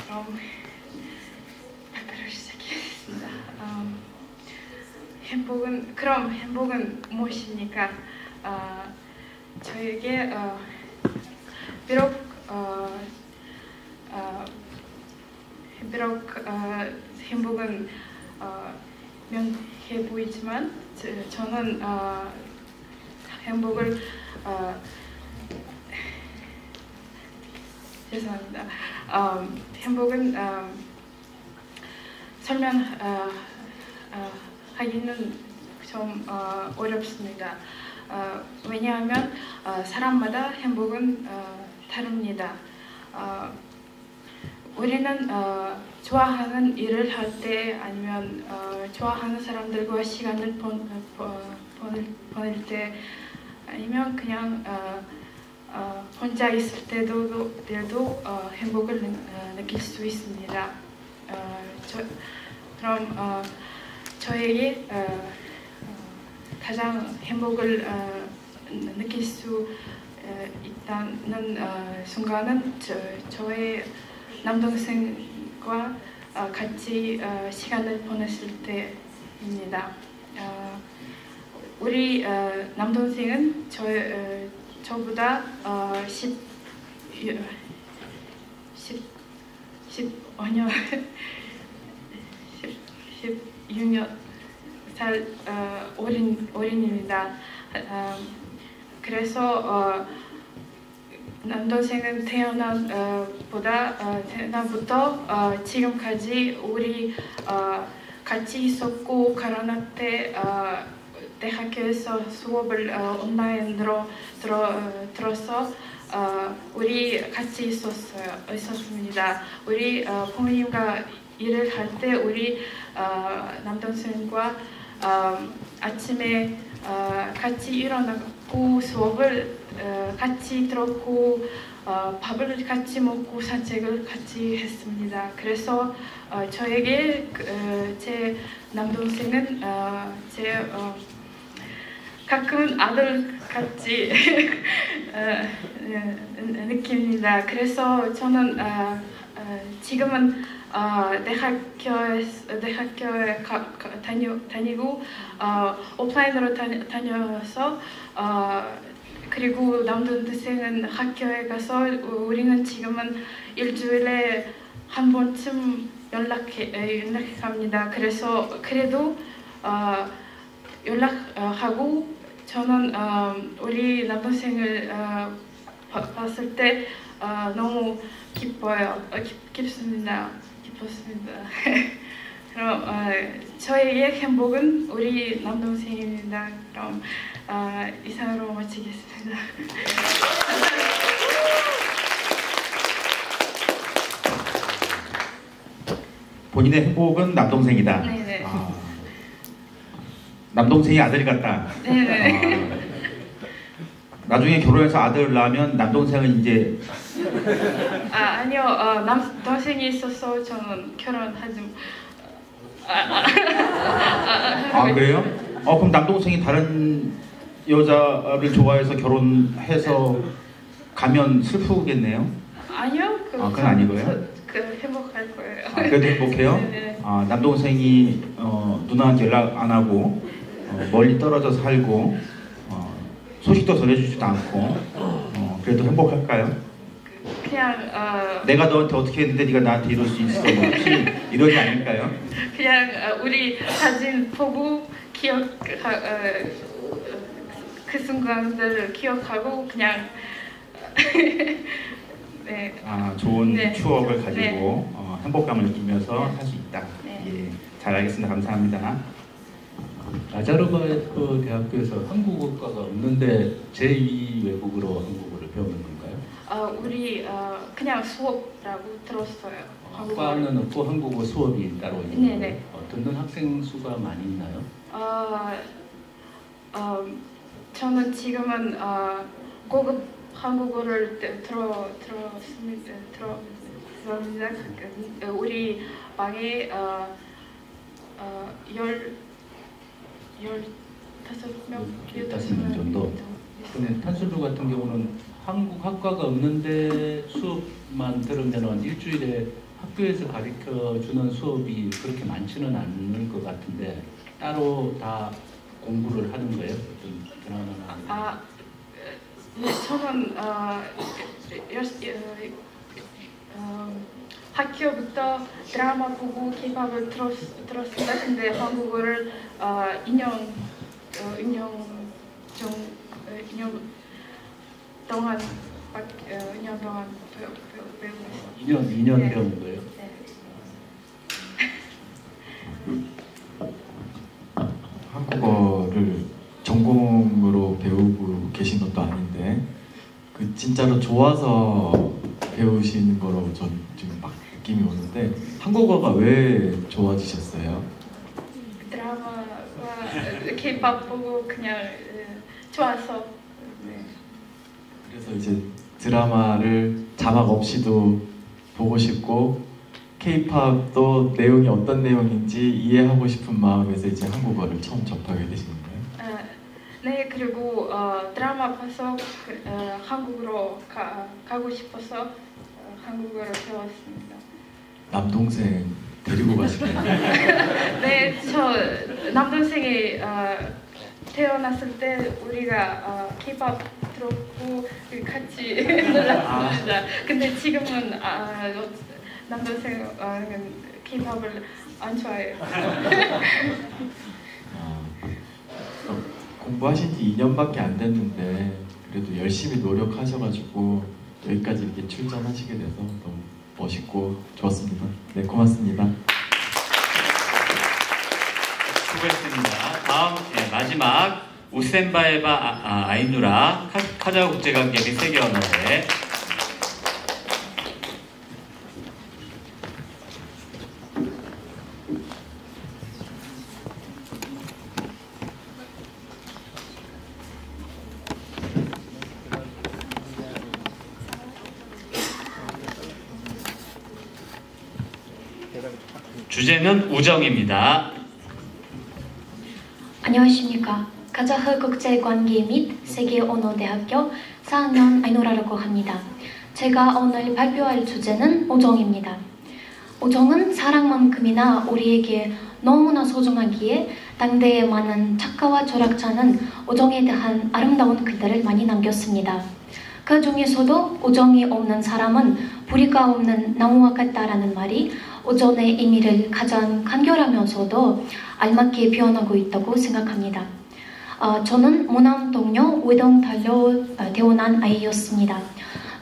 그럼 발표를 시작하겠습니다. 행복은 무엇입니까? 저에게 비록 행복은 명해 보이지만 저는 행복을 죄송합니다. 행복은 설명하기는 좀 어렵습니다. 왜냐하면 사람마다 행복은 다릅니다. 우리는 좋아하는 일을 할 때 아니면 좋아하는 사람들과 시간을 보낼 때 아니면 그냥 혼자 있을 때도 행복을 느낄 수 있습니다. 그럼 저에게 가장 행복을 느낄 수 있다는 순간은 저의 남동생과 같이 시간을 보냈을 때입니다. 우리 남동생은 저보다 16살 어린입니다. 그래서 남동생은 태어나부터 지금까지 우리 같이 있었고 코로나 때 대학교에서 수업을 온라인으로 들어서 우리 같이 있었습니다. 우리 부모님과 일을 할 때 우리 남동생과 아침에 같이 일어나고 수업을 같이 들었고 밥을 같이 먹고 산책을 같이 했습니다. 그래서 저에게 제 남동생은 가끔은 아들같이 느낍니다. 그래서 저는 지금은 대학교에 다니고 오프라인으로 다녀서 그리고 남동생은 학교에 가서 우리는 지금은 일주일에 한 번쯤 연락합니다. 그래도 연락하고 저는 우리 남동생을 봤을 때 너무 기뻤습니다. 그럼 저에게 행복은 우리 남동생입니다. 그럼 이상으로 마치겠습니다. 본인의 행복은 남동생이다. 네네. 남동생이 아들 같다. 네네. 나중에 결혼해서 아들 낳으면 남동생은 이제 아니요. 남동생이 있어서 저는 결혼하지. 그래요? 그럼 남동생이 다른 여자를 좋아해서 결혼해서 가면 슬프겠네요? 아니요. 그건 아니고요? 행복할 거예요. 그래도 행복해요? 네네. 남동생이 누나한테 연락 안 하고 멀리 떨어져 살고 소식도 전해주지도 않고 그래도 행복할까요? 그냥 내가 너한테 어떻게 했는데 네가 나한테 이럴 수 있어 혹시 이러지 않을까요? 그냥 우리 사진 보고 그 순간들을 기억하고 그냥 네. 좋은 네. 추억을 가지고 네. 행복감을 느끼면서 할 수 있다. 네. 예, 잘 알겠습니다. 감사합니다. 나자르바예프 대학교에서 한국어과가 없는데 제2 외국어로 한국어를 배우는 건가요? 우리 그냥 수업이라고 들었어요. 과는 없고 한국어 수업이 따로 있는 네네. 거예요? 듣는 학생 수가 많이 있나요? 저는 지금은 고급 한국어를 들었습니다. 우리 방에 15명 정도. 근데 탄술루 같은 경우는 한국 학과가 없는데 수업 말씀만 들으면 일주일에 학교에서 가르쳐 주는 수업이 그렇게 많지는 않을 것 같은데 따로 다 공부를 하는 거예요? 어떤 드라마나? 저는 학교부터 드라마 보고 K-팝을 들었습니다. 근데 한국어를 2년 동안 배우고 있어요. 2년 네. 배우는 거예요? 네. 한국어를 전공으로 배우고 계신 것도 아닌데 그 진짜로 좋아서 배우시는 거로 전 지금 막 느낌이 오는데 한국어가 왜 좋아지셨어요? 드라마와 K-팝 보고 그냥 좋아서. 네. 그래서 이제 드라마를 자막 없이도 보고 싶고 K-팝도 내용이 어떤 내용인지 이해하고 싶은 마음에서 이제 한국어를 처음 접하게 되신 건가요? 네, 그리고 드라마 봐서 한국으로 가고 싶어서 한국어를 배웠습니다. 남동생 데리고 가시나요? 네, 저 남동생이 태어났을 때 우리가 K-팝 들었고 같이 놀았습니다. 근데 지금은 남동생은 K-팝을 안 좋아해요. 공부하신 지 2년밖에 안 됐는데 그래도 열심히 노력하셔가지고 여기까지 이렇게 출전하시게 돼서 너무 멋있고 좋았습니다. 네, 고맙습니다. 수고했습니다. 다음 마지막 우센바에바 아이누라 카자흐 국제관계및 세계 언어회 주제는 우정입니다. 안녕하십니까. 카자흐 국제관계 및 세계 언어대학교 4학년 아이노라라고 합니다. 제가 오늘 발표할 주제는 우정입니다. 우정은 사랑만큼이나 우리에게 너무나 소중하기에 당대의 많은 작가와 철학자는 우정에 대한 아름다운 글들을 많이 남겼습니다. 그 중에서도 우정이 없는 사람은 뿌리가 없는 나무와 같다라는 말이 우정의 의미를 가장 간결하면서도 알맞게 표현하고 있다고 생각합니다. 저는 모남 동료 외동달로 태어난 아이였습니다.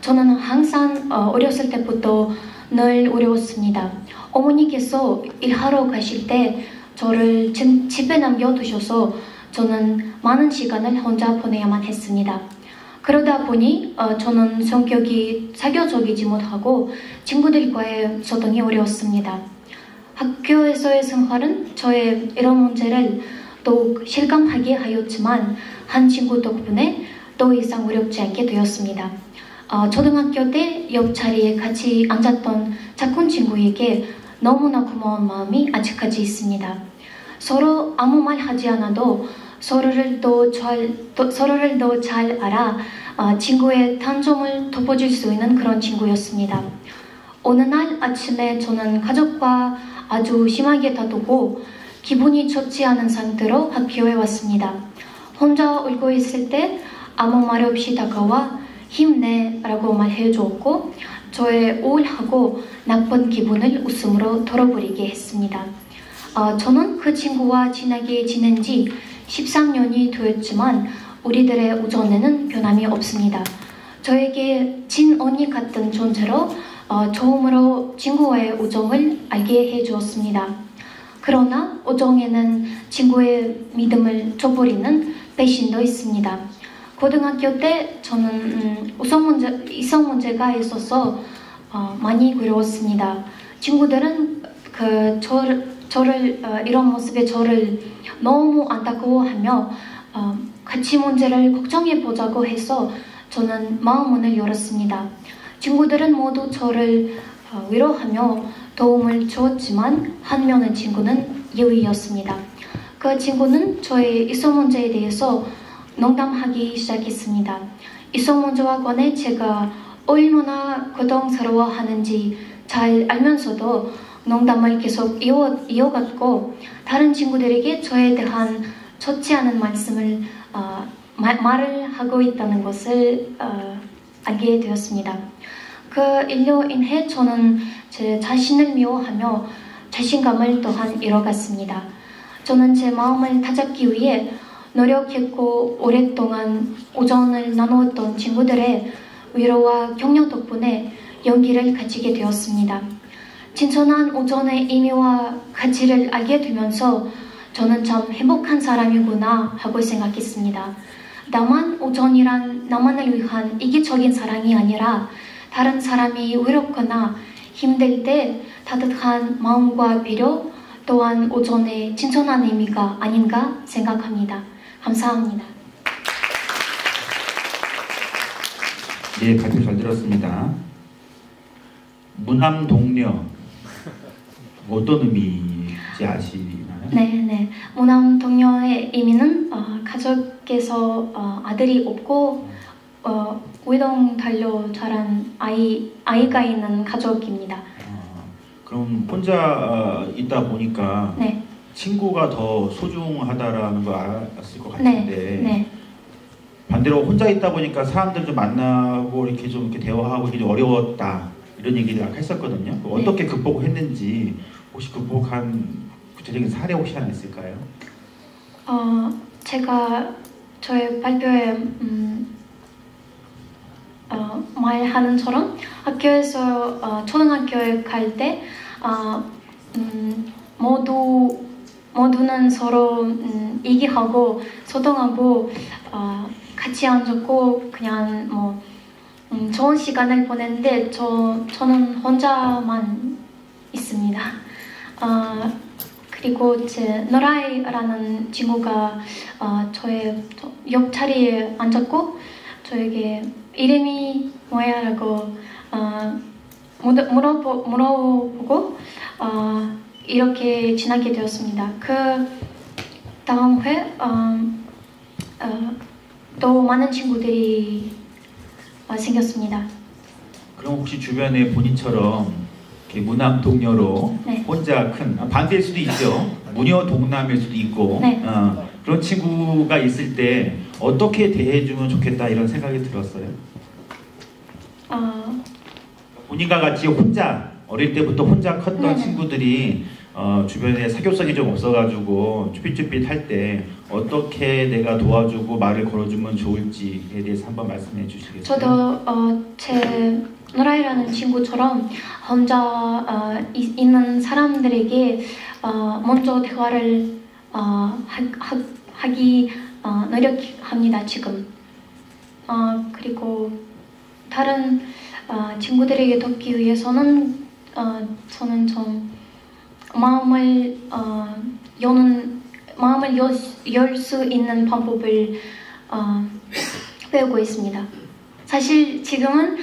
저는 항상 어렸을 때부터 늘 어려웠습니다. 어머니께서 일하러 가실 때 저를 집에 남겨두셔서 저는 많은 시간을 혼자 보내야만 했습니다. 그러다 보니 저는 성격이 사교적이지 못하고 친구들과의 소통이 어려웠습니다. 학교에서의 생활은 저의 이런 문제를 더욱 실감하게 하였지만 한 친구 덕분에 더 이상 어렵지 않게 되었습니다. 초등학교 때 옆자리에 같이 앉았던 작은 친구에게 너무나 고마운 마음이 아직까지 있습니다. 서로 아무 말 하지 않아도 서로를 더 잘 알아 친구의 단점을 덮어줄 수 있는 그런 친구였습니다. 어느 날 아침에 저는 가족과 아주 심하게 다투고 기분이 좋지 않은 상태로 학교에 왔습니다. 혼자 울고 있을 때 아무 말 없이 다가와 힘내 라고 말해주었고 저의 우울하고 나쁜 기분을 웃음으로 덜어버리게 했습니다. 저는 그 친구와 친하게 지낸 지 13년이 되었지만 우리들의 우정에는 변함이 없습니다. 저에게 친언니 같은 존재로 처음으로 친구와의 우정을 알게 해주었습니다. 그러나 우정에는 친구의 믿음을 저버리는 배신도 있습니다. 고등학교 때 저는 이성 문제가 있어서 많이 괴로웠습니다. 친구들은 이런 모습에 저를 너무 안타까워하며 같이 문제를 걱정해 보자고 해서 저는 마음문을 열었습니다. 친구들은 모두 저를 위로하며 도움을 주었지만 한 명의 친구는 예의였습니다. 그 친구는 저의 이성 문제에 대해서 농담하기 시작했습니다. 이성 문제와 관해 제가 얼마나 고통스러워하는지 잘 알면서도 농담을 계속 이어갔고 다른 친구들에게 저에 대한 좋지 않은 말을 하고 있다는 것을 알게 되었습니다. 그 일로 인해 저는 제 자신을 미워하며 자신감을 또한 잃어갔습니다. 저는 제 마음을 다잡기 위해 노력했고 오랫동안 오전을 나누었던 친구들의 위로와 격려 덕분에 용기를 가지게 되었습니다. 진천한 오전의 의미와 가치를 알게 되면서 저는 참 행복한 사람이구나 하고 생각했습니다. 다만 오전이란 나만을 위한 이기적인 사랑이 아니라 다른 사람이 외롭거나 힘들 때 따뜻한 마음과 배려 또한 오전의 진천한 의미가 아닌가 생각합니다. 감사합니다. 예, 발표 잘 들었습니다. 무남 동료 어떤 의미인지 아시나요? 네. 무남 동료의 의미는 가족에서 아들이 없고 외동 달려 자란 아이가 있는 가족입니다. 그럼 혼자 있다 보니까 네. 친구가 더 소중하다라는 걸 알았을 것 같은데 네. 반대로 혼자 있다 보니까 사람들 좀 만나고 이렇게 좀 이렇게 대화하고 이게 좀 어려웠다 이런 얘기를 아까 했었거든요. 어떻게 극복했는지 혹시 극복한 구체적인 사례 혹시 하나 있을까요? 제가 저의 발표에 말하는처럼 학교에서 초등학교에 갈 때 모두는 서로 얘기하고 소통하고 같이 앉았고 그냥 좋은 시간을 보냈는데 저는 혼자만 있습니다. 그리고 제 노라이라는 친구가 저의 옆자리에 앉았고 저에게 이름이 뭐야라고 물어보고 이렇게 지나게 되었습니다. 그 다음 회 또 많은 친구들이 생겼습니다. 그럼 혹시 주변에 본인처럼 이렇게 무남 동료로 네. 혼자 큰 반대일 수도 있죠. 무녀 동남일 수도 있고 네. 그런 친구가 있을 때 어떻게 대해주면 좋겠다 이런 생각이 들었어요. 본인과 같이 혼자 어릴 때부터 혼자 컸던 네네. 친구들이 주변에 사교성이 좀 없어가지고 쭈삣쭈삣 할 때 어떻게 내가 도와주고 말을 걸어주면 좋을지에 대해서 한번 말씀해 주시겠어요? 저도 제 노라이라는 친구처럼 혼자 있는 사람들에게 먼저 대화를 하기 노력합니다 지금. 그리고 다른 친구들에게 돕기 위해서는 저는 좀 마음을 열 수 있는 방법을 배우고 있습니다. 사실 지금은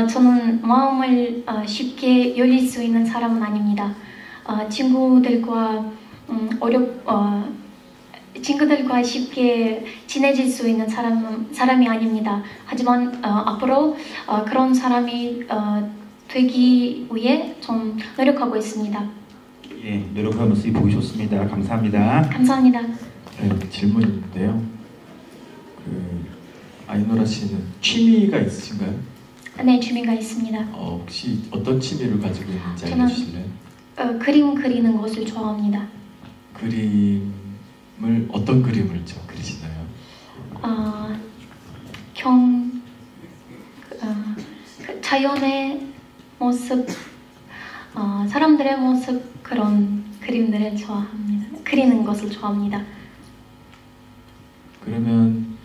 저는 마음을 쉽게 열릴 수 있는 사람은 아닙니다. 친구들과 쉽게 친해질 수 있는 사람이 아닙니다. 하지만 앞으로 그런 사람이 되기 위해 좀 노력하고 있습니다. 예, 노력하는 모습이 보기 좋습니다. 감사합니다. 감사합니다. 네, 질문인데요. 아이노라 씨는 취미가 있으신가요? 네, 취미가 있습니다. 혹시 어떤 취미를 가지고 있는지 저는 알려주실래요? 그림 그리는 것을 좋아합니다. 어떤 그림을 그리시나요? 자연의 모습, 사람들의 모습 그런 그림들을 좋아합니다. 그리는 것을 좋아합니다. 그러면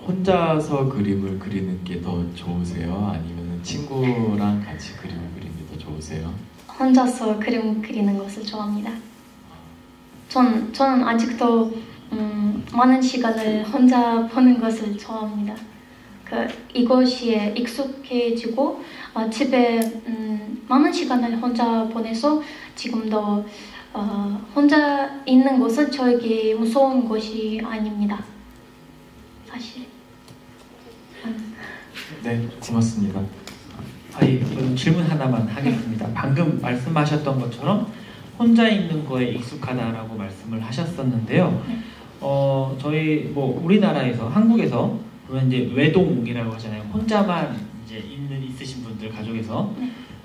혼자서 그림을 그리는 게 더 좋으세요? 아니면 친구랑 같이 그림을 그리는 게 더 좋으세요? 혼자서 그림 그리는 것을 좋아합니다. 저는 아직도 많은 시간을 혼자 보는 것을 좋아합니다. 이것이 익숙해지고 집에 많은 시간을 혼자 보내서 지금도 혼자 있는 것은 저에게 무서운 것이 아닙니다. 사실. 네, 고맙습니다. 질문 하나만 하겠습니다. 방금 말씀하셨던 것처럼 혼자 있는 거에 익숙하다라고 말씀을 하셨었는데요. 저희 뭐 우리나라에서 한국에서 그런 이제 외동이라고 하잖아요. 혼자만 이제 있으신 분들 가족에서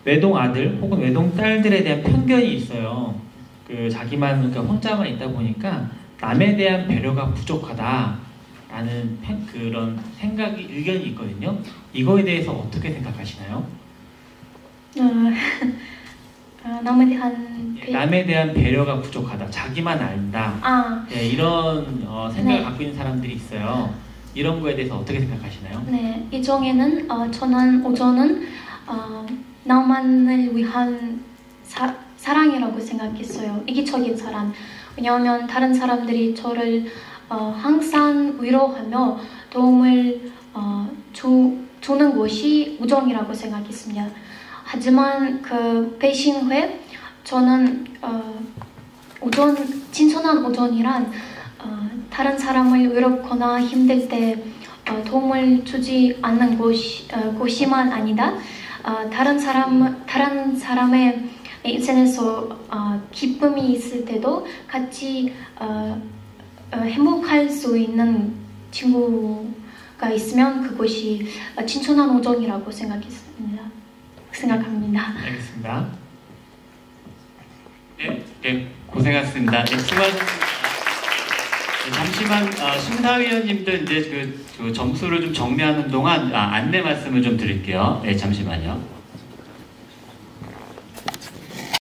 외동 아들 혹은 외동 딸들에 대한 편견이 있어요. 그 자기만 그러니까 혼자만 있다 보니까 남에 대한 배려가 부족하다라는 그런 생각이 의견이 있거든요. 이거에 대해서 어떻게 생각하시나요? 남에 대한 배려가 부족하다, 자기만 안다, 이런 생각을 갖고 있는 사람들이 있어요. 이런 거에 대해서 어떻게 생각하시나요? 네, 이종에는 저는 우선은 나만을 위한 사랑이라고 생각했어요. 이기적인 사랑. 왜냐하면 다른 사람들이 저를 항상 위로하며 도움을 주는 것이 우정이라고 생각했습니다. 하지만 그 배신 후에 저는 진솔한 우정이란 다른 사람을 외롭거나 힘들 때 도움을 주지 않는 것이만 아니다. 다른 사람의 인생에서 기쁨이 있을 때도 같이 행복할 수 있는 친구가 있으면 그것이 진솔한 우정이라고 생각합니다. 알겠습니다. 네, 고생하셨습니다. 네, 수고하셨습니다. 네, 잠시만 심사위원님들 이제 그 점수를 좀 정리하는 동안 안내 말씀을 좀 드릴게요. 네, 잠시만요.